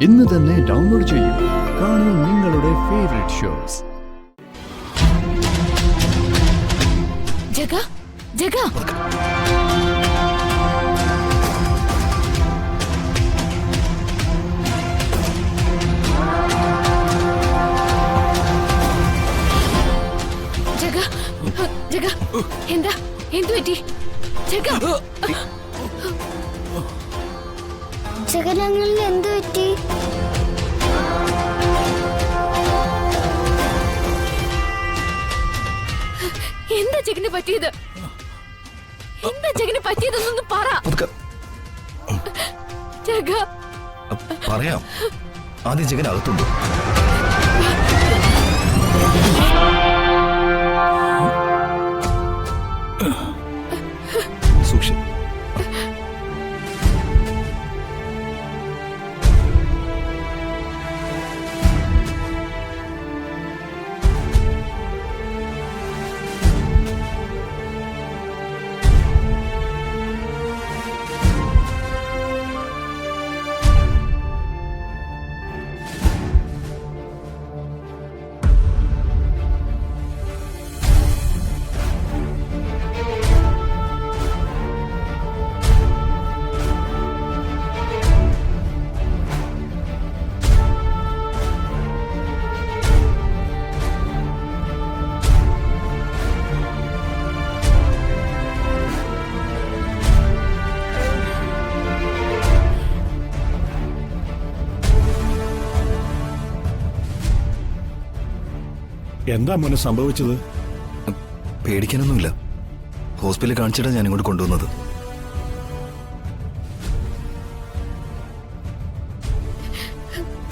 ഇന്ന് തന്നെ ഡൗൺലോഡ് ചെയ്യൂ. കാണൂ നിങ്ങളുടെ ഫേവറേറ്റ് ഷോസ്. ജഗ ജഗ ജഗ ജഗ എന്താ എന്തു പറ്റി ജഗ? ജഗനങ്ങളിൽ എന്തു പറ്റി? എന്താ ജഗന് പറ്റിയത്? എന്താ ജഗന് പറ്റിയതെന്നൊന്ന് പറ. ജഗ പറയാം. ആദ്യം ജഗൻ അകത്തുണ്ട്. സൂക്ഷി. എന്താ മോനെ സംഭവിച്ചത്? പേടിക്കാനൊന്നുമില്ല. ഹോസ്പിറ്റലിൽ കാണിച്ചിട്ടാ ഞാൻ ഇങ്ങോട്ട് കൊണ്ടുവന്നത്.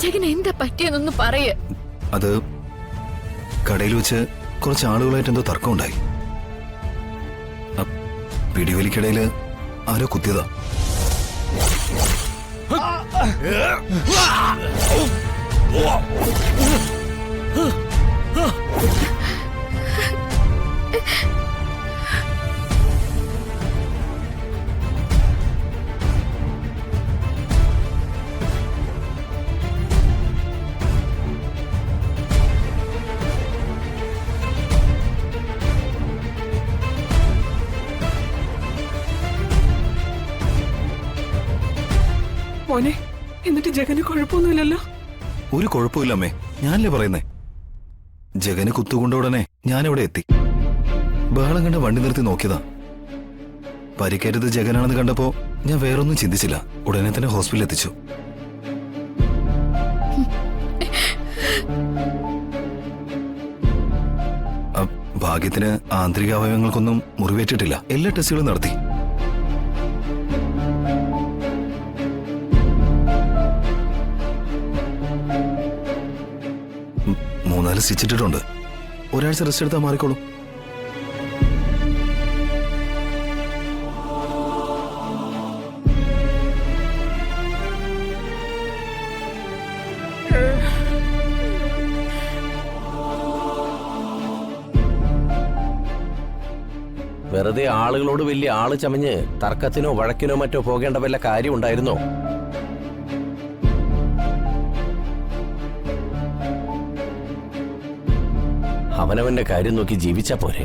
ജഗന് എന്താ പറ്റിയെന്നൊന്ന് പറയ്. അത് കടയിൽ വെച്ച് കുറച്ച് ആളുകളായിട്ട് എന്തോ തർക്കമുണ്ടായി. പിടിവലിക്കിടയില് ആരോ കുത്തിയതാ. മോനെ, എന്നിട്ട് ജഗന് കുഴപ്പമൊന്നുമില്ലല്ലോ? ഒരു കുഴപ്പമില്ല അമ്മേ, ഞാനല്ലേ പറയുന്നേ. ജഗന് കുത്തുകൊണ്ട ഉടനെ ഞാനിവിടെ എത്തി. ബഹളം കണ്ട് വണ്ടി നിർത്തി നോക്കിയതാ. പരിക്കേറ്റത് ജഗനാണെന്ന് കണ്ടപ്പോ ഞാൻ വേറൊന്നും ചിന്തിച്ചില്ല. ഉടനെ തന്നെ ഹോസ്പിറ്റലിൽ എത്തിച്ചു. ഭാഗ്യത്തിന് ആന്തരിക അവയവങ്ങൾക്കൊന്നും മുറിവേറ്റിട്ടില്ല. എല്ലാ ടെസ്റ്റുകളും നടത്തി. മൂന്നാല് സ്റ്റിച്ചിട്ടിട്ടുണ്ട്. ഒരാഴ്ച റെസ്റ്റ് എടുത്താൽ മാറിക്കോളും. വെറുതെ ആളുകളോട് വലിയ ആള് ചമഞ്ഞ് തർക്കത്തിനോ വഴക്കിനോ മറ്റോ പോകേണ്ട വല്ല കാര്യം ഉണ്ടായിരുന്നോ? അവനവന്റെ കാര്യം നോക്കി ജീവിച്ചാ പോരെ.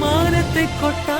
മാനത്തെ കൊട്ടാ